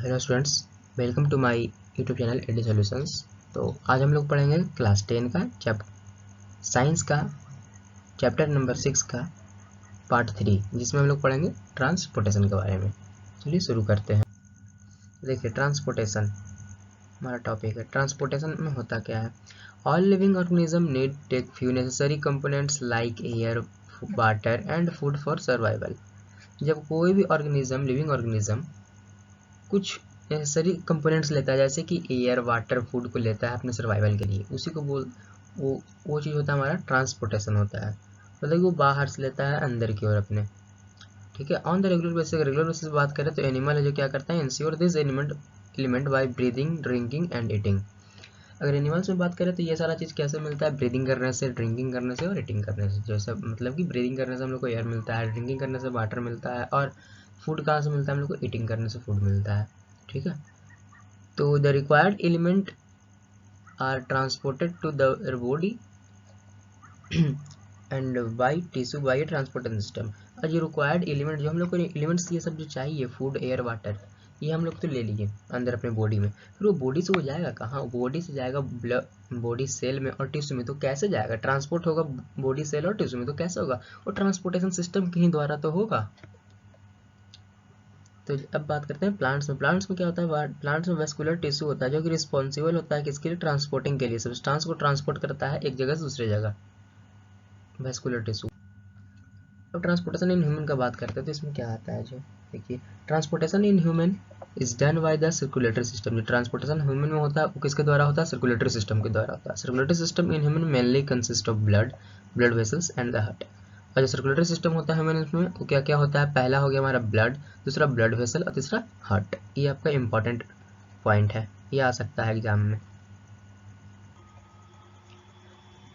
Hello students, welcome to my YouTube channel AD solutions. तो आज हम लोग पढ़ेंगे क्लास 10 का साइंस का चैप्टर नंबर 6 का पार्ट 3, जिसमें हम लोग पढ़ेंगे ट्रांसपोर्टेशन के बारे में। चलिए शुरू करते हैं। देखिए, ट्रांसपोर्टेशन हमारा टॉपिक है। ट्रांसपोर्टेशन में होता क्या है? All living organism need take few necessary components like air, water and food for survival. जब कोई भी ऑर्गेनिज्म, लिविंग ऑर्गेनिज्म कुछ नेसेसरी कंपोनेंट्स लेता है, जैसे कि एयर, वाटर, फूड को लेता है अपने सर्वाइवल के लिए, उसी को वो चीज़ होता है हमारा ट्रांसपोर्टेशन होता है। मतलब कि वो बाहर से लेता है अंदर की ओर अपने। ठीक है। ऑन द रेगुलर बेसिस बात करें तो एनिमल है जो क्या करता है, ensure this element by breathing, drinking and eating. अगर एनिमल्स में बात करें तो ये सारा चीज़ कैसे मिलता है? ब्रीदिंग करने से, ड्रिंकिंग करने से और ईटिंग करने से। जैसे मतलब कि ब्रीदिंग करने से हम लोग को एयर मिलता है, ड्रिंकिंग करने से वाटर मिलता है, और फूड कहाँ से मिलता है हम लोग को? ईटिंग करने से फूड मिलता है। ठीक है। तो the required element are transported to the body and by tissue by transportation system. और जो रिक्वायर्ड एलिमेंट, जो हम लोग को एलिमेंट्स ये सब जो चाहिए, फूड, एयर, वाटर, ये हम लोग तो ले लिए अंदर अपने बॉडी में। फिर वो बॉडी से वो जाएगा कहाँ? बॉडी से जाएगा बॉडी सेल में और टिश्यू में। तो कैसे जाएगा? ट्रांसपोर्ट होगा बॉडी सेल और टिश्यू में। तो कैसे होगा? वो ट्रांसपोर्टेशन सिस्टम के ही द्वारा तो होगा। तो अब बात करते हैं प्लांट्स में। प्लांट्स में क्या होता है? प्लांट्स में वेस्कुलर टिश्यू होता है जो कि रिस्पॉन्सिबल होता है किसके लिए? ट्रांसपोर्टिंग के लिए। सब्सटेंस को ट्रांसपोर्ट करता है एक जगह से दूसरी जगह, वेस्कुलर टिश्यू। अब ट्रांसपोर्टेशन इन ह्यूमन का बात करते हैं तो इसमें क्या आता है? जो देखिए, transportation in human is done by the circulatory system. जो ट्रांसपोर्टेशन ह्यूमन में होता है वो किसके द्वारा होता है? सर्कुलेटरी सिस्टम के द्वारा होता है। Circulatory system in human mainly consist of blood vessels and the heart. और जो सर्कुलेटरी सिस्टम होता है ह्यूमन में, वो क्या क्या होता है? पहला हो गया हमारा ब्लड, दूसरा ब्लड वेसल और तीसरा हार्ट। ये आपका इंपॉर्टेंट पॉइंट है, ये आ सकता है एग्जाम में।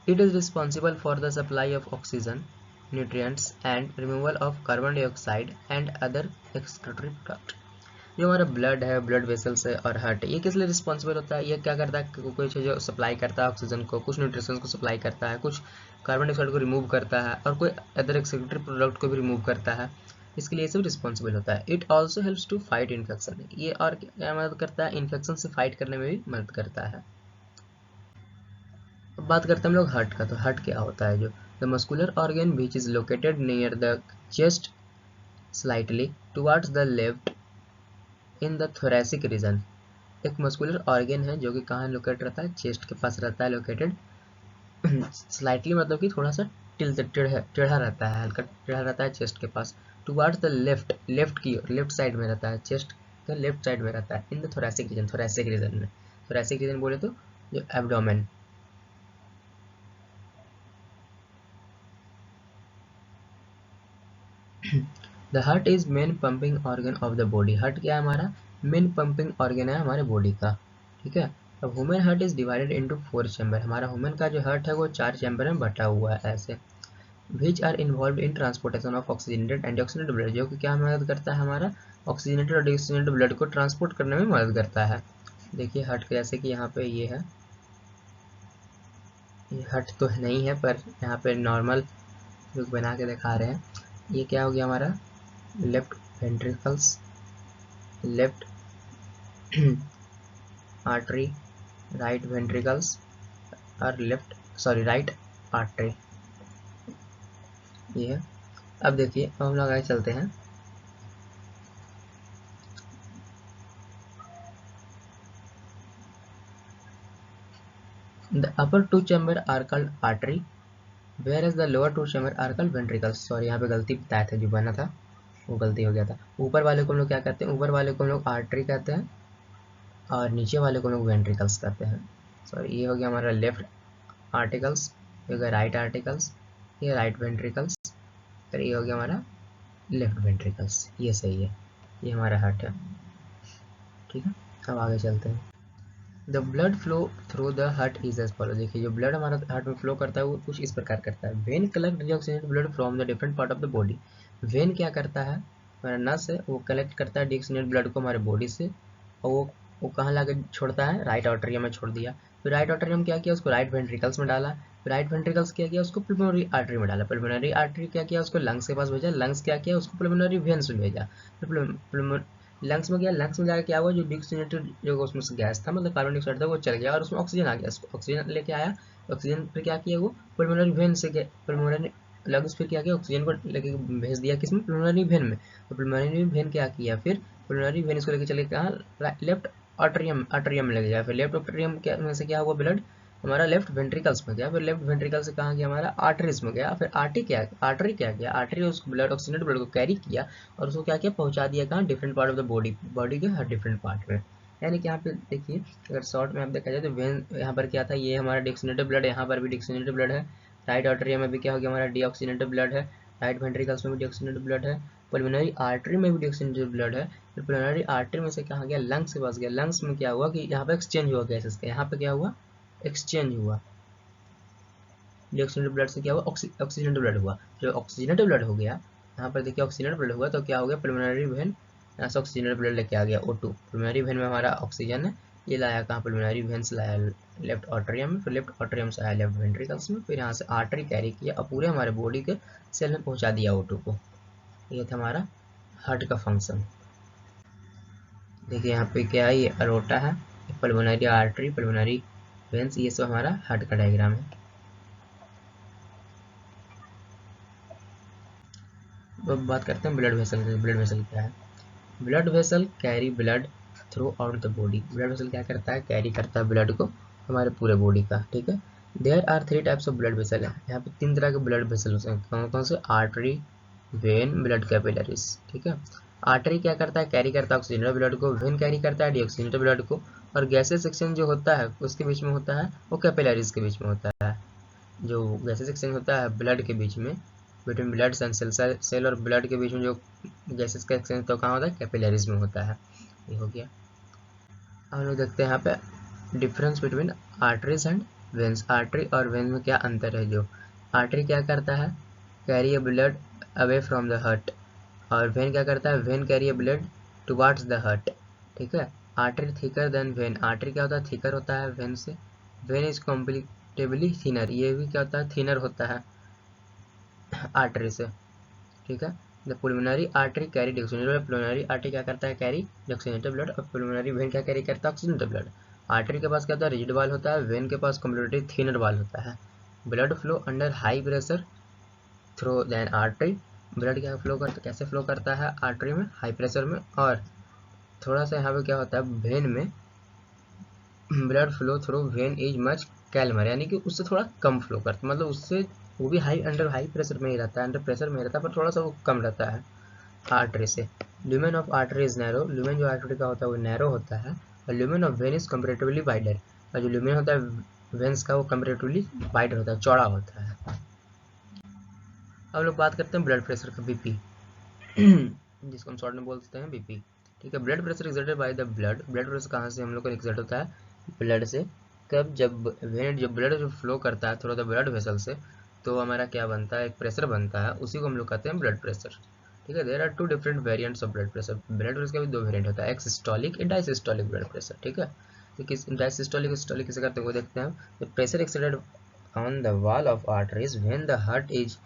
It is responsible for the supply of oxygen, nutrients and removal of carbon dioxide and other excretory product। जो हमारा ब्लड है, ब्लड वेसल्स है और हार्ट है, ये किस लिए रिस्पॉन्सिबल होता है? ये क्या करता है? कुछ जो सप्लाई करता है ऑक्सीजन को, कुछ न्यूट्रिशंस को सप्लाई करता है, कुछ कार्बन डाइऑक्साइड को रिमूव करता है और कोई अदर एक्सक्रीटरी प्रोडक्ट को भी रिमूव करता है। इसके लिए सब रिस्पॉन्सिबल होता है। It also helps to fight infection. ये और क्या मदद करता है? इन्फेक्शन से फाइट करने में भी मदद करता है। अब बात करते हैं हम लोग हार्ट का। तो हार्ट क्या होता है? जो the muscular organ which is located near the chest slightly towards the left in the thoracic region. एक मस्कुलर ऑर्गन है जो कि कहाँ लोकेट रहता है? चेस्ट के पास रहता है लोकेटेड। स्लाइटली मतलब कि थोड़ा सा टेढ़ा रहता है, हल्का टेढ़ा रहता है चेस्ट के पास। टुवर्ड्स द लेफ्ट, लेफ्ट की ओर, लेफ्ट साइड में रहता है, चेस्ट के लेफ्ट साइड में रहता है। In the thoracic region, thoracic region में, थोरेसिक रीजन बोले तो जो abdomen. The heart is main pumping organ of the body. Heart क्या है? हमारा मेन पंपिंग ऑर्गन है हमारे बॉडी का। ठीक है। अब human heart is divided into 4 chamber. हमारा ह्यूमन का जो हार्ट है वो 4 चैम्बर में बटा हुआ है ऐसे। Which are involve in transportation of oxygenated and deoxygenated blood. जो कि क्या मदद करता है? हमारा ऑक्सीजनेटेड और डिऑक्सीजनेटेड ब्लड को ट्रांसपोर्ट करने में मदद करता है। देखिए हार्ट के जैसे कि यहाँ पे ये है, ये हार्ट तो नहीं है पर यहाँ पे नॉर्मल लोग बना के दिखा रहे हैं। ये क्या हो गया हमारा? Left ventricles, left artery, right ventricles और राइट आर्टरी, ये है। अब देखिए, अब हम लोग आगे चलते हैं। The upper 2 chamber are called artery whereas the lower 2 chamber are called ventricles. Sorry, यहाँ पे गलती बताया था, जो बना था वो गलती हो गया था। ऊपर वाले को हम लोग क्या कहते हैं? ऊपर वाले को हम लोग आर्टरी कहते हैं और नीचे वाले को हम लोग वेंट्रिकल्स कहते हैं। सॉरी, ये हो गया हमारा लेफ्ट आर्टिकल्स, ये हो गया राइट आर्टिकल्स, ये राइट वेंट्रिकल्स, और ये हो गया हमारा लेफ्ट वेंट्रिकल्स। ये सही है, ये हमारा हार्ट है। ठीक है। अब आगे चलते हैं। The blood flow through the heart is as follow. देखिए, जो ब्लड हमारा हार्ट में फ्लो करता है वो कुछ इस प्रकार करता है। When collect deoxygenated blood from the different part of the body. When क्या करता है? हमारा नस है, वो कलेक्ट करता है डीऑक्सीजनेटेड ब्लड को हमारे बॉडी से, और वो कहाँ ला के छोड़ता है? राइट आर्टरी में छोड़ दिया। फिर राइट आर्टरी में क्या किया? उसको राइट वेंट्रिकल्स में डाला। फिर राइट वेंट्रिकल्स क्या किया? उसको पल्मोनरी आर्टरी में डाला। पल्मोनरी आर्टरी क्या किया? उसको लंग्स के पास भेजा। लंग्स क्या किया? उसको पल्मोनरी वेन्स में भेजा। फिर लंग्स में गया, लंग्स में जाकर क्या हुआ, जो डिऑक्सीजनेटेड जो उसमें से गैस था मतलब कार्बन डाइऑक्साइड था वो चल गया और उसमें ऑक्सीजन आ गया। ऑक्सीजन लेके आया, ऑक्सीजन फिर क्या किया वो पल्मोनरी वेन से गया, पल्मोनरी लंग्स फिर क्या किया ऑक्सीजन को लेके भेज दिया किसमें, पल्मोनरी वेन में। तो पल्मोनरी वेन क्या किया, फिर पल्मोनरी वेन इसको लेके चले कहाँ, लेफ्ट आर्टरियम, आर्टरियम में लग गया। फिर लेफ्ट आर्टरियम में से क्या हुआ, ब्लड हमारा लेफ्ट वेंट्रिकल्स में गया। फिर लेफ्ट वेंट्रिकल से कहाँ गया, हमारा आर्टरीज में गया। फिर आर्टरी क्या किया, आर्टरी उस ब्लड ऑक्सीजनेटेड ब्लड को कैरी किया और उसको क्या किया, पहुंचा दिया कहाँ, different part of the body, body के हर डिफरेंट पार्ट में। यानी कि यहाँ पे देखिए अगर शॉर्ट में आप देखा जाए तो वेन यहाँ पर क्या था, ये हमारा डिऑक्सीजनेटेड ब्लड, यहाँ पर भी डिऑक्सीजनेटेड ब्लड है। राइट आर्टरिया में भी क्या हो गया, हमारा डिऑक्सीजनेटेड ब्लड है। राइट वेंट्रिकल्स में भी डिऑक्सीजनेटेड ब्लड है। पल्मोनरी आर्टरी में भी डिऑक्सीजनेटेड ब्लड है। फिर पल्मोनरी आर्टरी में से कहाँ गया, लंग्स के पास गया। लंग्स में क्या हुआ कि यहाँ पे एक्सचेंज हुआ गैसेस का, यहाँ पे क्या हुआ, एक्सचेंज हुआ। डिऑक्सीजनेटेड ब्लड से क्या हुआ, ऑक्सीजनेटेड ब्लड हुआ। जो ऑक्सीजनेटेड ब्लड हो गया, यहाँ पर देखिए ऑक्सीजनेटेड ब्लड हुआ तो क्या हो गया, पल्मोनरी वेन यहाँ से ऑक्सीजनेटेड ब्लड लेके आ गया O2। पल्मोनरी वेन में हमारा ऑक्सीजन है, ये लाया कहाँ, पल्मोनरी वेन से लाया लेफ्ट आर्टरियम में, फिर लेफ्ट आर्टरियम से आया लेफ्ट वेंट्रिकल्स में, फिर यहाँ से आर्टरी कैरी किया और पूरे हमारे बॉडी के सेल में पहुँचा दिया O2 को। ये था हमारा हार्ट का फंक्शन। देखिए यहाँ पे क्या है, ये अरोटा है, पल्मोनरी आर्टरी, पल्मोनरी वेन्स, ये सब हमारा हार्ट का डायग्राम है। अब बात करते हैं ब्लड वेसल की। ब्लड वेसल क्या है, blood vessel carry blood through out the body. Blood vessel क्या करता है, कैरी करता है ब्लड को हमारे पूरे बॉडी का, ठीक है। There are 3 types of blood vessel है, यहाँ पे 3 तरह के ब्लड वेसल होते हैं। कौन कौन से, आर्टरी, वेन, ब्लड कैपिलरीज, ठीक है। आर्टरी क्या करता है, कैरी करता है ऑक्सीजनेटेड ब्लड को। वेन कैरी करता है डीऑक्सीजनेटेड ब्लड को। और गैसेस सेक्शन जो होता है उसके बीच में होता है, वो कैपिलरीज के बीच में होता है। जो गैसेस एक्सचेंज होता है ब्लड के बीच में, बिटवीन ब्लड एंड सेल और ब्लड के बीच में जो गैसेस का एक्सचेंज तो कहाँ होता है, कैपिलरीज में होता है। ये हो गया। अब हम लोग देखते हैं यहाँ पे difference between arteries and veins. Artery और वेन में क्या अंतर है, जो आर्टरी क्या करता है, carry A blood away from the heart, और वेन क्या करता है, when carry A blood towards the heart, ठीक है। Artery thicker than when, artery क्या होता है, थिकर होता है वेन से। वेन इज कॉम्पिटेबली थिनर, ये भी क्या होता है, थिनर होता है आर्टरी से, ठीक है। The pulmonary artery carry deoxygenated blood, pulmonary artery क्या करता है, कैरी डिऑक्सीजनेटेड ब्लड, और पुलमोनरी वेन क्या कैरी करता है, ऑक्सीजनेटेड ब्लड। आर्टरी के पास क्या होता है, रिजिड वॉल होता है, वेन के पास कम्प्लीटली थिनर वॉल होता है। Blood flow under high pressure through then artery, blood क्या फ्लो करता, कैसे फ्लो करता है आर्टरी में, हाई प्रेशर में। और थोड़ा सा यहाँ पे क्या होता है, वेन में blood flow through vein is much calmer, यानी कि उससे थोड़ा कम फ्लो करता है, मतलब उससे वो भी अंडर हाई प्रेशर में ही रहता है, अंडर प्रेशर में रहता है, पर थोड़ा सा वो कम रहता है आर्टरी से। Lumen of artery is narrow, lumen जो आर्टरी का होता है वो नैरो होता है। और lumen of when is comparatively wider, और जो ल्यूमेन होता है वेन्स का वो कंपेरेटिवली वाइडर होता है, चौड़ा होता है। अब लोग बात करते हैं ब्लड प्रेशर का, बीपी जिसको हम शॉर्ट में बोलते हैं बीपी, ठीक है। Blood pressure exerted by the blood, blood pressure कहाँ से हम लोग को एक्सर्ट होता है, ब्लड से। कब, जब वेन, जब ब्लड जो फ्लो करता है थ्रू द ब्लड वेसल से, तो हमारा क्या बनता है, एक प्रेशर बनता है, उसी को हम लोग कहते हैं ब्लड प्रेशर, ठीक है। There are 2 different variants of blood pressure, blood pressure का भी 2 वेरिएंट होता है, एक systolic and diastolic blood pressure, ठीक है। तो किस डायसिस्टोलिक सिस्टोलिक किसे करते हैं वो देखते हैं। The pressure exerted on the wall of arteries when the heart is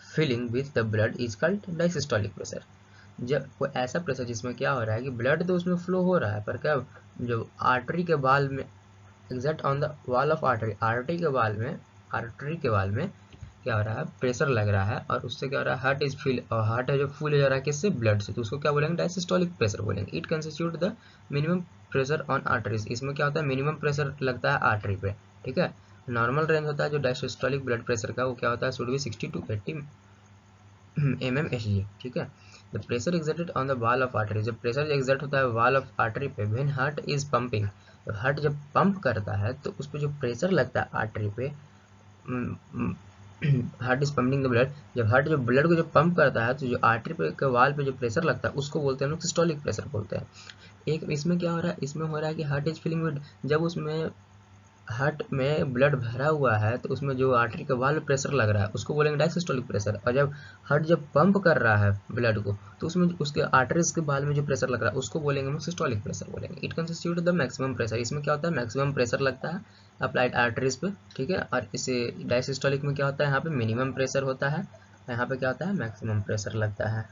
filling with the blood is called diastolic pressure. जब कोई ऐसा प्रेशर जिसमें क्या हो रहा है कि ब्लड तो उसमें फ्लो हो रहा है, पर क्या जो आर्टरी के बाल में exact on the wall of artery, artery के बाल में, आर्टरी के बाल में क्या हो रहा है, प्रेशर लग रहा है, और उससे क्या हो रहा है, हार्ट इज फिल, और हार्ट है जो फुल हो जा रहा है किससे, ब्लड से, तो उसको क्या बोलेंगे, डायसिस्टोलिक प्रेशर बोलेंगे। It constitute the minimum pressure on arteries, इसमें क्या होता है, मिनिमम प्रेशर लगता है आर्टरी पे, ठीक है। नॉर्मल रेंज होता है जो डायसिस्टोलिक ब्लड प्रेशर का, वो क्या होता है, शुड बी 60 to 80 mmHg, ठीक है। The pressure exerted on the wall of artery, जब प्रेशर एक्सर्ट होता है वॉल ऑफ आर्टरी पे, when heart is pumping, heart जब पंप करता है तो उस पर जो प्रेशर लगता है आर्टरी पे, heart is pumping the blood, जब हार्ट जो ब्लड को जब पंप करता है तो जो आर्टरी पे के वॉल पे जो प्रेशर लगता है उसको बोलते हैं हम लोग सिस्टोलिक प्रेशर बोलते हैं। एक इसमें क्या हो रहा है, इसमें हो रहा है कि हार्ट इज फिलिंग विद, जब उसमें हार्ट में ब्लड भरा हुआ है तो उसमें जो आर्टरी के वाल में प्रेशर लग रहा है उसको बोलेंगे डायसिस्टोलिक प्रेशर। और जब हार्ट जब पंप कर रहा है ब्लड को तो उसमें उसके आर्टरीज के बाल में जो प्रेशर लग रहा है उसको बोलेंगे हम सिस्टोलिक प्रेशर बोलेंगे। It constitute the maximum pressure, इसमें क्या होता है, मैक्सिमम प्रेशर लगता है अप्लाइड आर्टरीज पे, ठीक है। और इसे डायसिस्टोलिक में क्या होता है, यहाँ पे मिनिमम प्रेशर होता है, यहाँ पे क्या होता है, मैक्सिमम प्रेशर लगता है।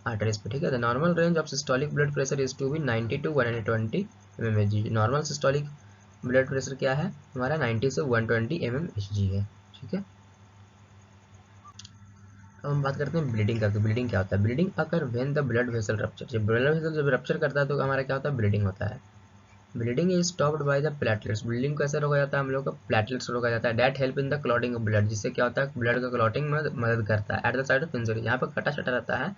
आर्टरीज पे, ठीक है। The normal range of systolic blood pressure is to be 90 to 120 mmHg। Normal systolic blood pressure क्या है हमारा 90 से 120 mmHg है, ठीक है। अब हम बात करते हैं ब्लीडिंग का। ब्लीडिंग क्या होता है? Bleeding occur when the blood vessel rupture. जब ब्लड वेसल जब रप्चर करता है तो हमारा क्या होता है? ब्लीडिंग होता है। Bleeding is stopped by the platelets. Bleeding कैसे रोका जाता है? हम लोग का प्लेटलेट्स रोका जाता है। That help in the clotting of blood, जिससे क्या होता है? ब्लड का क्लॉटिंग में मदद करता है। At the side of injury, यहाँ पर कटा छटा रहता है।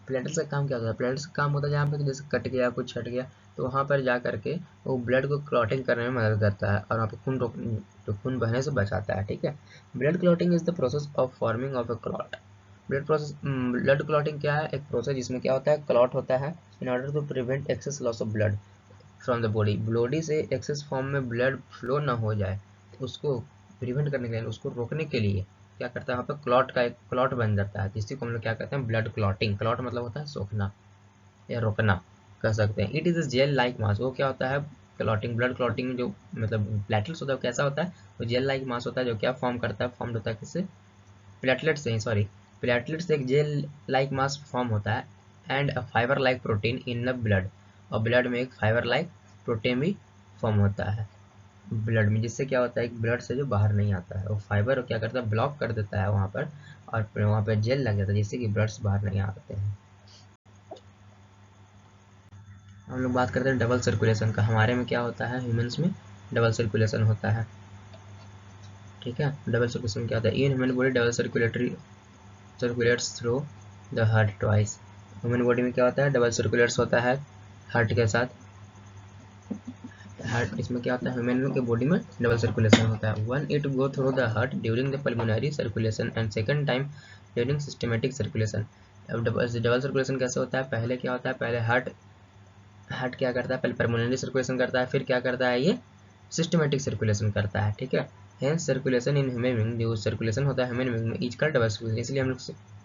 प्लेटलेट्स का काम क्या होता है? प्लेटलेट्स का काम होता है जहाँ पे जैसे कट गया, कुछ छट गया, तो वहाँ पर जा करके वो ब्लड को क्लॉटिंग करने में मदद करता है और वहाँ पे खून बहने से बचाता है, ठीक है। Blood clotting is the process of forming of A clot. Blood clotting क्या है? एक प्रोसेस जिसमें क्या होता है? क्लॉट होता है in order to prevent excess loss of blood from the body. Body से एक्सेस फॉर्म में ब्लड फ्लो ना हो जाए, उसको प्रिवेंट करने के लिए, उसको रोकने के लिए क्या करता है? वहाँ पर क्लॉट का एक क्लॉट बन जाता है, जिसको हम लोग क्या कहते हैं? Blood clotting. क्लॉट मतलब होता है सोखना या रोकना कह सकते हैं। It is a gel like mass. वो क्या होता है? क्लॉटिंग, ब्लड क्लॉटिंग जो मतलब प्लेटलेट्स होता है कैसा होता है? वो जेल लाइक मास होता है जो क्या फॉर्म करता है? फॉर्म होता है किससे? प्लेटलेट से ही, सॉरी, प्लेटलेट से एक जेल लाइक मास फॉर्म होता है and a fibre like protein in the blood. और ब्लड में एक फाइबर लाइक प्रोटीन भी फॉर्म होता है ब्लड में, जिससे क्या होता है? एक ब्लड से जो बाहर नहीं आता है वो फाइबर क्या करता है? ब्लॉक कर देता है वहाँ पर, और फिर वहाँ पर जेल लग जाता है जिससे कि ब्लड से बाहर नहीं आते हैं। हम लोग बात करते हैं डबल सर्कुलेशन का। हमारे में क्या होता है? ह्यूमंस में डबल सर्कुलेशन होता है, ठीक है। डबल सर्कुलेशन क्या होता है? In human body double circulates through the heart twice. Human body में क्या होता है? डबल सर्कुलेट्स होता है हार्ट के साथ। हार्ट इसमें क्या होता है? ह्यूमन के बॉडी में डबल सर्कुलेशन होता है। One it go through the heart during the pulmonary circulation and second time during systematic circulation. अब डबल सर्कुलेशन कैसे होता है? पहले क्या होता है? पहले हार्ट क्या करता है? पहले पल्मोनरी सर्कुलेशन करता है, फिर क्या करता है? ये सिस्टमेटिक सर्कुलेशन करता है, ठीक है। Hence circulation in human being, जो सर्कुलेशन होता है ह्यूमन बीइंग में इज कॉल्ड डबल सर्कुलेशन। इसलिए हम लोग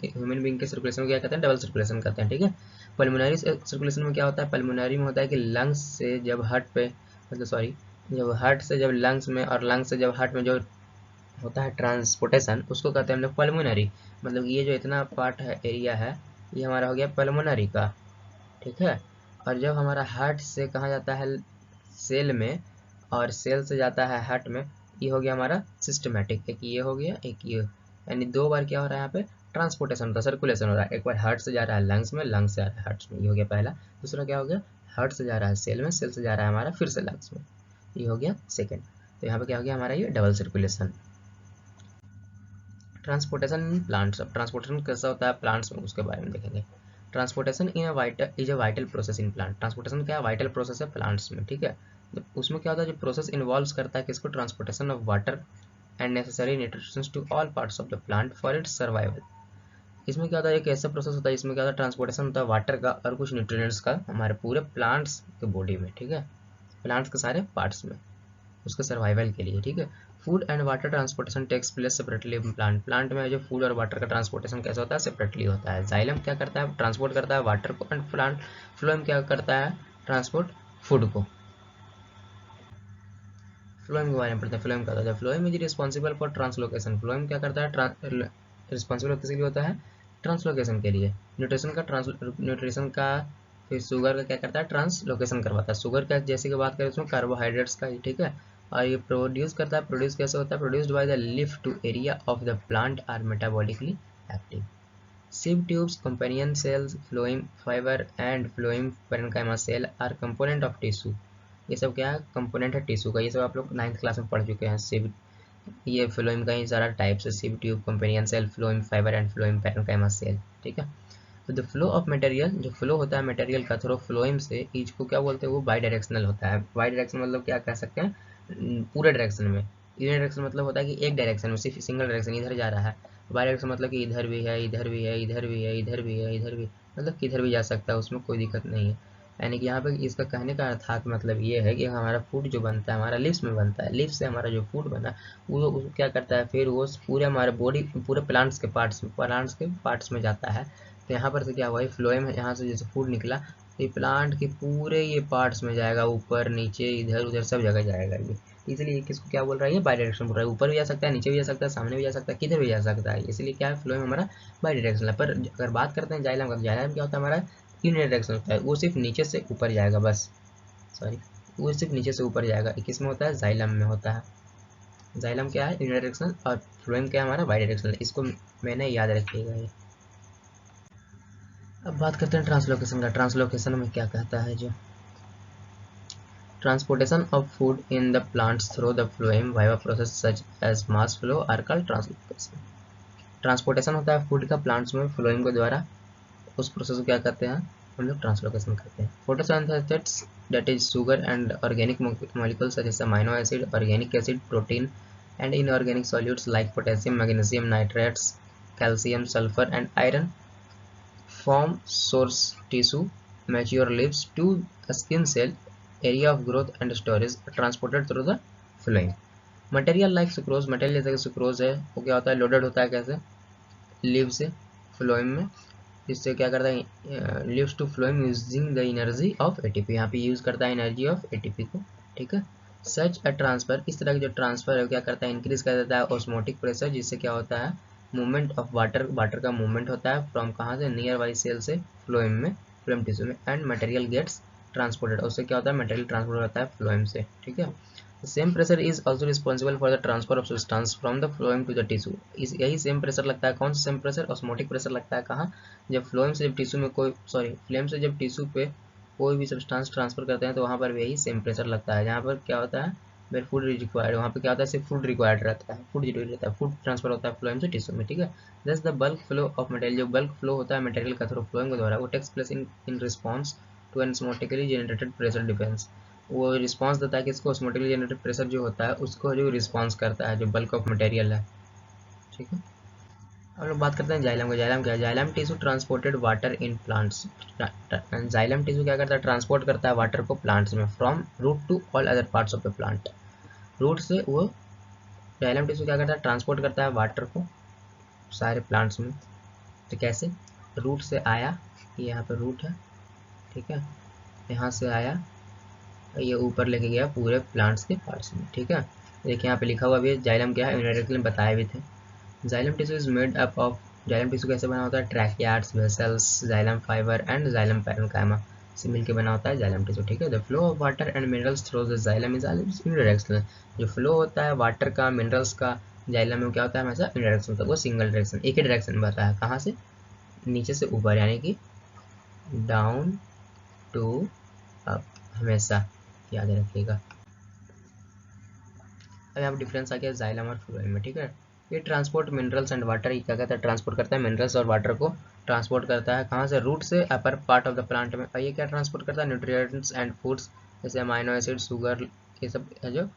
ह्यूमन बीइंग के सर्कुलेशन को क्या कहते हैं? डबल सर्कुलेशन कहते हैं, ठीक है। पल्मोनरी सर्कुलेशन में क्या होता है? पल्मोनरी में होता है कि लंग्स से जब हार्ट पे मतलब सॉरी जब हार्ट से जब लंग्स में और लंग्स से जब हार्ट में जो होता है ट्रांसपोर्टेशन, उसको कहते हैं हम लोग पल्मोनरी। मतलब ये जो इतना पार्ट है, एरिया है, ये हमारा हो गया पल्मोनरी का, ठीक है। और जब हमारा हार्ट से कहाँ जाता है? सेल में, और सेल से जाता है हार्ट में, ये हो गया हमारा सिस्टमेटिक। एक ये हो गया, एक ये, यानी दो बार क्या हो रहा है यहाँ पे? ट्रांसपोर्टेशन होता है, सर्कुलेशन हो रहा है। एक बार हार्ट से जा रहा है लंग्स में, लंग्स से आ रहा है हार्ट में, ये हो गया पहला। दूसरा क्या हो गया? हार्ट से जा रहा है सेल में, सेल से जा रहा है हमारा फिर से लंग्स में, ये हो गया सेकेंड। तो यहाँ पे क्या हो गया हमारा? ये double circulation. Transportation in plants. अब ट्रांसपोर्टेशन कैसा होता है प्लांट्स में, उसके बारे में देखेंगे। Transportation in is a vital process in plant. Transportation क्या है? वाइटल प्रोसेस है प्लांट्स में, ठीक है। उसमें क्या होता है? जो प्रोसेस इन्वॉल्व करता है किसको? Transportation of water and necessary nutritions to all parts of the plant for its survival. इसमें क्या होता है? एक ऐसा प्रोसेस होता है इसमें क्या होता है? ट्रांसपोर्टेशन होता है वाटर का और कुछ न्यूट्रिएंट्स का हमारे पूरे प्लांट्स के बॉडी में, ठीक है, प्लांट्स के सारे पार्ट्स में, उसके सर्वाइवल के लिए, ठीक है। Food and water transportation takes place separately in plant. Plant में जो फूड और वाटर का ट्रांसपोर्टेशन कैसा होता है? सेपरेटली होता है। जाइलम क्या करता है? ट्रांसपोर्ट करता है वाटर को, एंड प्लांट फ्लोएम क्या करता है? ट्रांसपोर्ट फूड को। फ्लोएम के बारे में पढ़ते हैं। फ्लोएम क्या होता है? Phloem is responsible for translocation. Phloem क्या करता है? रिस्पॉन्सिबल किसके लिए होता है? ट्रांसलोकेशन के लिए। न्यूट्रिशन का, फिर शुगर का क्या करता है? ट्रांसलोकेशन करवाता है। शुगर का जैसे कि बात करें उसमें कार्बोहाइड्रेट्स का ही, ठीक है। और ये प्रोड्यूस करता है। प्रोड्यूस कैसे होता है? Produced by the leaf to area of the plant are metabolically active. Sieve tubes, companion cells, phloem fiber and phloem parenchyma cell are component of tissue। ये सब क्या है? कंपोनेंट है टिश्यू का। ये सब आप लोग 9th क्लास में पढ़ चुके हैं। सिव, ये फ्लोएम का ही सारा टाइप्स है, sieve tube, companion cell, phloem fibre and phloem parenchyma cell, ठीक है। तो द फ्लो ऑफ मटेरियल, जो फ्लो होता है मटेरियल का थ्रू फ्लोएम से, ईच को क्या बोलते हैं? वो बाई डायरेक्शनल होता है। बाई डायरेक्शन मतलब क्या कह सकते हैं? पूरे डायरेक्शन में। यूनिडायरेक्शन मतलब होता है कि एक डायरेक्शन में, सिर्फ सिंगल डायरेक्शन, इधर जा रहा है। बाई डायरेक्शन मतलब कि इधर भी है, इधर भी है, इधर भी है, इधर भी है, इधर भी, मतलब किधर भी जा सकता है, उसमें कोई दिक्कत नहीं है। यानी कि यहाँ पे इसका कहने का अर्थात मतलब ये है कि हमारा फूड जो बनता है हमारा लिप्स में बनता है। लिप्स से हमारा जो फूड बना वो क्या करता है? फिर वो पूरे हमारे बॉडी, पूरे प्लांट्स के पार्ट्स में जाता है। तो यहाँ पर से क्या हुआ? फ्लोएम है, यहाँ से जैसे फूड निकला तो ये प्लांट के पूरे ये पार्ट्स में जाएगा, ऊपर नीचे इधर उधर सब जगह जाएगा ये। इसलिए किसको क्या बोल रहा है, ये बाई डायरेक्शन बोल रहा है, ऊपर भी जा सकता है, नीचे भी जा सकता है, सामने भी जा सकता है, किधर भी जा सकता है, इसलिए क्या है, फ्लोएम हमारा बाई डायरेक्शनल है। पर अगर बात करते हैं जाइलम का, तो जाइलम क्या होता है हमारा यूनिडायरेक्शनल होता है, वो सिर्फ नीचे से ऊपर जाएगा बस, सॉरी वो सिर्फ नीचे से ऊपर जाएगा। किस में होता है, जाइलम में होता है। जाइलम क्या है, यूनिडायरेक्शनल, और फ्लोएम क्या है हमारा बाई डायरेक्शनल, इसको मैंने याद रखिएगा ये। अब बात करते हैं ट्रांसलोकेशन का। ट्रांसलोकेशन में क्या कहता है, जो transportation of food in the plants through the phloem via a process such as mass flow are called translocation. Transportation होता है फूड का प्लांट्स में फ्लोएम के द्वारा, उस प्रोसेस को क्या कहते हैं हम लोग, ट्रांसलोकेशन कहते हैं। Photosynthesis that is sugar and organic molecules such as amino acid, organic acid, protein and inorganic solutes like potassium, magnesium, nitrates, calcium, sulfur and iron form source tissue, mature leaves to a skin cell, area of growth and storage transported through the phloem. Material like sucrose, material जैसे कि sucrose है, वो क्या होता है, loaded होता है कैसे, लीव से फ्लोएम में, इससे क्या करता है, leaves to phloem using the energy of ATP, यहाँ पे यूज करता है एनर्जी ऑफ एटीपी को, ठीक है। सच अ ट्रांसफर, इस तरह की जो ट्रांसफर है क्या करता है, इंक्रीज कर देता है ऑस्मोटिक प्रेशर, जिससे क्या होता है, मूवमेंट ऑफ वाटर, वाटर का मूवमेंट होता है फ्रॉम कहाँ से, नियर बाई सेल से फ्लोएम में, फ्लोएम टिश्यू में, एंड मटेरियल गेट्स ट्रांसपोर्टेड, उससे क्या होता है, मटेरियल ट्रांसपोर्ट होता है फ्लोएम से, ठीक है। Same pressure is also responsible for the transfer of substance from the phloem to the tissue. इस यही सेम प्रेशर लगता है, कौन सा सेम प्रेशर, ऑस्मोटिक प्रेशर लगता है कहाँ, जब फ्लोएम से जब टिश्यू में कोई, सॉरी फ्लेम से जब टिश्यू पे कोई भी सब्सटेंस ट्रांसफर करते हैं, तो वहाँ पर भी यही सेम प्रेशर लगता है। जहाँ पर क्या होता है, वेर फूड रिक्वायर्ड, वहाँ पे क्या होता है, सिर्फ फूड रिक्वायर्ड रहता है, फूड जरूरी रहता है, फूड ट्रांसफर होता है फ्लोएम से टिश्यू में, ठीक है। Thus the bulk flow of material, जो बल्क फ्लो होता है मटेरियल का थ्रू फ्लोएम के द्वारा, वो takes place in response to an osmotically generated pressure difference, वो रिस्पॉन्स देता है कि इसको ऑस्मोटिकली जनरेटेड प्रेशर जो होता है उसको जो रिस्पॉन्स करता है, जो बल्क ऑफ मटेरियल है, ठीक है। हम लोग बात करते हैं जाइलम का। जाइलम क्या है, xylem tissue transported water in plants. Xylem tissue क्या करता है, ट्रांसपोर्ट करता है वाटर को प्लांट्स में, from root to all other parts of the plant. Root से वो जाइलम टिश्यू क्या करता है, ट्रांसपोर्ट करता है वाटर को सारे प्लांट्स में। तो कैसे, रूट से आया, ये यहाँ पे रूट है, ठीक है, यहाँ से आया, ये ऊपर लेके गया पूरे प्लांट्स के पार्ट्स में, ठीक है। देखिए यहाँ पे लिखा हुआ भी है, जाइलम क्या है, इनडायरेक्टली बताए भी थे। Xylem tissue is made up of, xylem tissue कैसे बना होता है, tracheids, vessels, xylem fibre and xylem parenchyma से मिलकर बना होता है जाइलम टिश्यू, ठीक है। The flow of water and minerals through the xylem is unidirectional, जो फ्लो होता है वाटर का, मिनरल्स का जाइलम में क्या होता है, हमेशा यूनिडायरेक्शन होता है, वो सिंगल डायरेक्शन, एक ही डायरेक्शन में होता है, कहाँ से, नीचे से ऊपर, यानी कि डाउन टू अप, हमेशा याद रखिएगा। अब यहाँ पर डिफरेंस आ गया जाइलम और फ्लोएम में, ठीक है। ये ट्रांसपोर्ट मिनरल्स एंड वाटर, ये क्या कहता है, ट्रांसपोर्ट करता है मिनरल्स और वाटर को, ट्रांसपोर्ट करता है कहाँ से, रूट से upper part of the plant में। और ये क्या ट्रांसपोर्ट करता है, न्यूट्रिएंट्स एंड फूड्स, जैसे अमाइनो एसिड, शुगर, ये सब है जो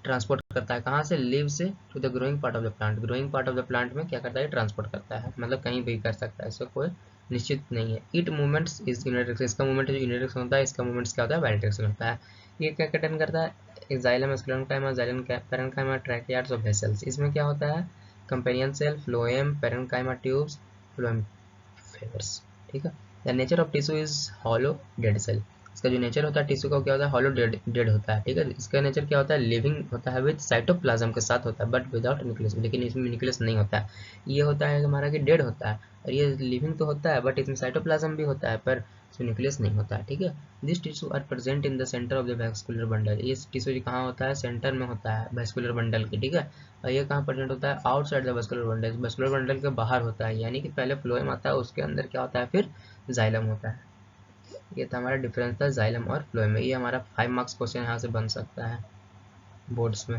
ट्रांसपोर्ट करता है कहाँ से, लीव से to the growing part of the plant. Growing part of the plant में क्या करता है, ट्रांसपोर्ट करता है, मतलब कहीं भी कर सकता है, इससे कोई निश्चित नहीं है। इट मूवमेंट्स इज यूनिडायरेक्शन, इसका मूवमेंट जो यूनिडायरेक्शन होता है, इसका मूवमेंट्स क्या होता है, बायडायरेक्शन होता है। ये क्या कंटेन करता है, xylem, sclerenchyma, xylem parenchyma, tracheids और वेसल्स। इसमें क्या होता है, companion cell, phloem, parenchyma tubes, phloem fibres, ठीक है। The nature of tissue is hollow dead cell, इसका जो नेचर होता है टिश्यू का क्या होता है, हॉलो डेड होता है, ठीक है। इसका नेचर क्या होता है, लिविंग होता है, विद साइटोप्लाज्म के साथ होता है, बट विदाउट न्यूक्लियस, लेकिन इसमें न्यूक्लियस नहीं होता है। ये होता है हमारा कि डेड होता है, और ये लिविंग तो होता है, बट इसमें साइटोप्लाज्म भी होता है, पर इसमें न्यूक्लियस नहीं होता है, ठीक है। This tissue are present in the centre of the vascular bundle, ये टिश्यू कहाँ होता है, सेंटर में होता है वैस्कुलर बंडल के, ठीक है। और ये कहाँ प्रेजेंट होता है, outside the vascular bundle, vascular bundle के बाहर होता है, यानी कि पहले फ्लोएम आता है, उसके अंदर क्या होता है, फिर जाइलम होता है। ये था हमारा डिफरेंस था जाइलम और फ्लोएम में। ये हमारा 5 मार्क्स क्वेश्चन यहाँ से बन सकता है बोर्ड्स में।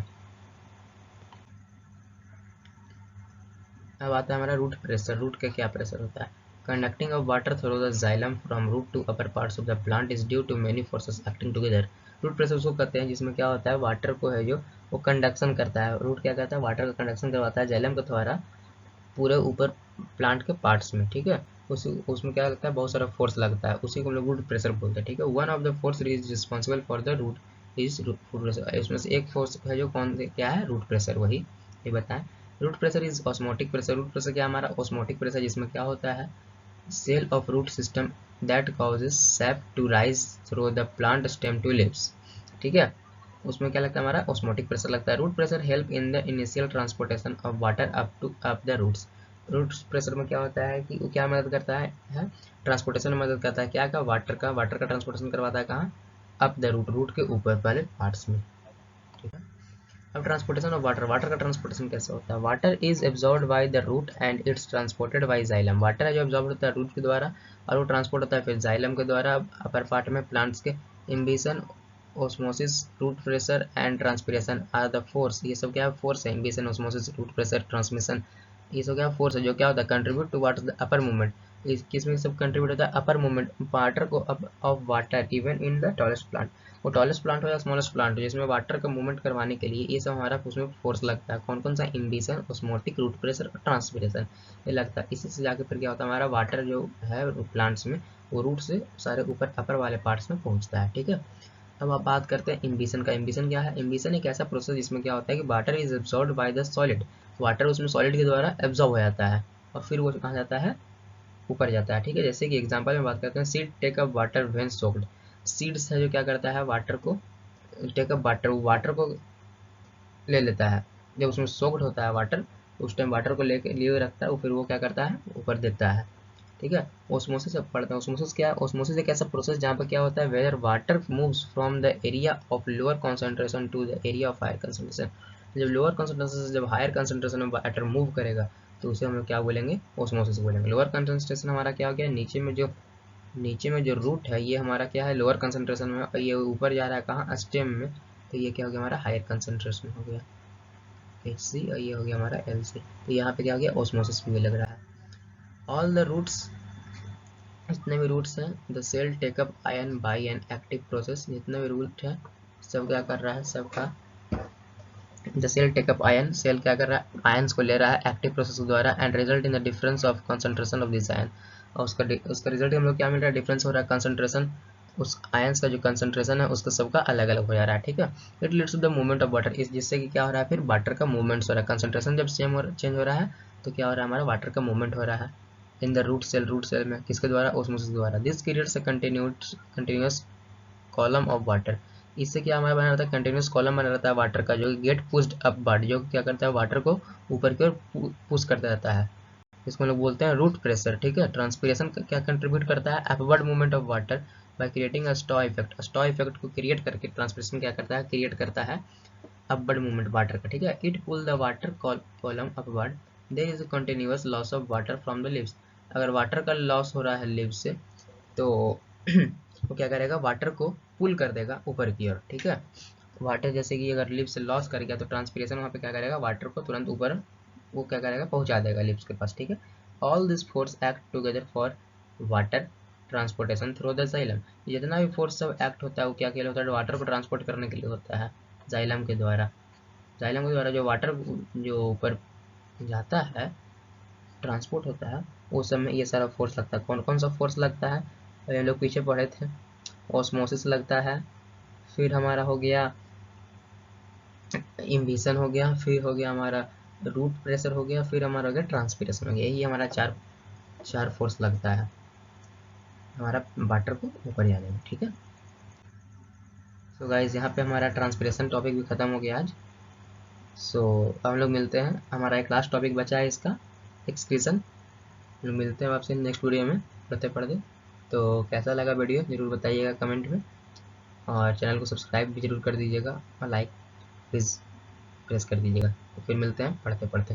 अब आता है हमारा रूट प्रेशर। रूट का क्या प्रेशर होता है, conducting of water through the xylem from root to upper parts of the plant is due to many forces acting together. Root pressure उसको कहते हैं जिसमें क्या होता है, वाटर को है जो वो कंडक्शन करता है। रूट क्या कहता है, वाटर का कंडक्शन करवाता है जाइलम के द्वारा पूरे ऊपर प्लांट के पार्ट्स में, ठीक है। उसमें क्या लगता है, बहुत सारा फोर्स लगता है, उसी को हम लोग रूट प्रेशर बोलते हैं, ठीक है। One of the force is responsible for the root is root pressure, इसमें से एक फोर्स है जो कौन क्या है, रूट प्रेशर, वही ये बताएं। Root pressure is osmotic pressure. Root pressure क्या हमारा, ऑस्मोटिक प्रेशर, जिसमें क्या होता है, cell of root system that causes sap to rise through the plant stem to leaves, ठीक है। उसमें क्या लगता है हमारा ऑस्मोटिक प्रेशर लगता है। Root pressure help in the initial transportation of water up the roots. Roots pressure में क्या होता है कि वो क्या मदद करता है ट्रांसपोर्टेशन में मदद करता है, क्या का वाटर का ट्रांसपोर्टेशन करवाता है कहाँ, अप द रूट के ऊपर वाले पार्ट्स में, ठीक है। अब ट्रांसपोर्टेशन ऑफ वाटर का ट्रांसपोर्टेशन कैसे होता है। Water is absorbed by the root and it's transported by xylem. Water है जो एब्जॉर्ब होता है रूट के द्वारा और वो ट्रांसपोर्ट होता है फिर जाइलम के द्वारा अपर पार्ट में। प्लांट्स के imbibition, osmosis, root pressure and transpiration are the force. ये सब क्या है, फोर्स है। Imbibition, osmosis, root pressure, transmission, ये सब क्या फोर्स है जो क्या होता है contribute to water the upper movement. किसमें सब कंट्रीब्यूट होता है, अपर मूवमेंट वाटर को up of water even in the tallest plant. वो टॉलेस्ट प्लांट हो या स्मॉलेस्ट प्लांट हो जिसमें वाटर का मूवमेंट करवाने के लिए ये सब हमारा उसमें फोर्स लगता है। कौन कौन सा, इम्बिशन, ओस्मोटिक, रूट प्रेशर और ट्रांसपिरेशन, ये लगता है। इसी से जाके फिर क्या होता है हमारा वाटर जो है प्लांट्स में वो रूट से सारे ऊपर अपर वाले पार्ट्स में पहुंचता है, ठीक है। अब आप बात करते हैं इम्बिशन का। इम्बिशन क्या है, इम्बिशन एक ऐसा प्रोसेस जिसमें क्या होता है कि water is absorbed by the solid. Water उसमें सॉलिड के द्वारा एब्जॉर्ब हो जाता है और फिर वो कहाँ जाता है, ऊपर जाता है, ठीक है। जैसे कि एग्जांपल में बात करते हैं, seed take up water when soaked. Seeds है जो क्या करता है वाटर को टेक अप वाटर को ले लेता है। जब उसमें सोक्ड होता है वाटर उस टाइम वाटर को लेके लिए रखता है, फिर वो क्या करता है ऊपर देता है, ठीक है। ओस्मोसिस अब पढ़ते हैं। ओस्मोसिस क्या है, ओस्मोसिस एक ऐसा प्रोसेस जहाँ पर क्या होता है whether water moves from the area of lower concentration to the area of higher concentration. जब लोअर कॉन्सेंट्रेशन से जब हायर कंसंट्रेशन में वाटर मूव करेगा तो उसे हम लोग क्या बोलेंगे, ओस्मोसिस बोलेंगे। लोअर कंसंट्रेशन हमारा क्या हो गया, नीचे में जो रूट है ये हमारा क्या है लोअर कंसंट्रेशन में, और ये ऊपर जा रहा है कहाँ, स्टेम में, तो ये क्या हो गया हमारा हायर कंसंट्रेशन हो गया HC, और ये हो गया हमारा LC। तो यहाँ पे क्या हो गया, ओस्मोसिस भी लग रहा है। ऑल द रूट्स, जितने भी रूट्स हैं, the cell take up ion by an active process. जितने भी रूट है सब क्या कर रहा है, सबका the cell take up ion, cell क्या कर रहा है आयंस को ले रहा है एक्टिव प्रोसेस के द्वारा and result in the difference of concentration of this ion. और उसका रिजल्ट हम लोग क्या मिल रहा है, डिफरेंस हो रहा है कंसंट्रेशन, उस आयंस का जो कंसंट्रेशन है उसका सबका अलग अलग हो जा रहा है, ठीक है। It leads to the movement of water, इस जिससे कि क्या हो रहा है फिर वाटर का मूवमेंट हो रहा है। कंसंट्रेशन जब चेंज हो रहा है तो क्या हो रहा है हमारा वाटर का मूवमेंट हो रहा है इन द रूट सेल में, किसके द्वारा, ओस्मोसिस द्वारा। This creates a continuous column of water. इससे क्या हमारा बना रहता है, कंटिन्यूस कॉलम बना रहता है वाटर का, जो गेट पुश्ड अपवर्ड, जो क्या करता है वाटर को ऊपर की ओर पुश करता रहता है। इसको हम लोग बोलते हैं रूट प्रेशर, ठीक है। ट्रांसपिरेशन क्या कंट्रीब्यूट करता है, upward movement of water by creating a straw effect. Straw effect को क्रिएट करके ट्रांसपिरेशन क्या करता है, क्रिएट करता है अपवर्ड मूवमेंट वाटर का, ठीक है। It pull the water column upward, there is a continuous loss of water from the leaves. अगर वाटर का लॉस हो रहा है लीव्स से तो वो क्या करेगा, वाटर को पुल कर देगा ऊपर की ओर, ठीक है। वाटर जैसे कि अगर लिप्स लॉस कर गया तो ट्रांसपिरेशन वहाँ पे क्या करेगा, वाटर को तुरंत ऊपर वो क्या करेगा, पहुंचा देगा लिप्स के पास, ठीक है। All this force act together for water transportation through the xylem. जितना भी फोर्स सब एक्ट होता है वो क्या के लिए होता है, वाटर को ट्रांसपोर्ट करने के लिए होता है जाइलम के द्वारा। जाइलम के द्वारा जो वाटर जो ऊपर जाता है, ट्रांसपोर्ट होता है, उस समय ये सारा फोर्स लगता है। कौन कौन सा फोर्स लगता है, हम लोग पीछे पढ़े थे, ऑस्मोसिस लगता है, फिर हमारा हो गया इम्बिशन हो गया, फिर हो गया हमारा रूट प्रेशर हो गया, फिर हमारा हो गया ट्रांसपिरेशन हो गया। यही हमारा चार फोर्स लगता है हमारा वाटर को ऊपर जाने में, ठीक है। सो गाइज यहाँ पे हमारा ट्रांसपिरेशन टॉपिक भी खत्म हो गया आज। सो हम लोग मिलते हैं, हमारा एक लास्ट टॉपिक बचा है इसका, एक्सक्रीशन। हम लोग मिलते हैं आपसे नेक्स्ट वीडियो में पढ़ते पढ़ते। तो कैसा लगा वीडियो ज़रूर बताइएगा कमेंट में, और चैनल को सब्सक्राइब भी जरूर कर दीजिएगा और लाइक प्लीज़ प्रेस कर दीजिएगा। तो फिर मिलते हैं पढ़ते पढ़ते।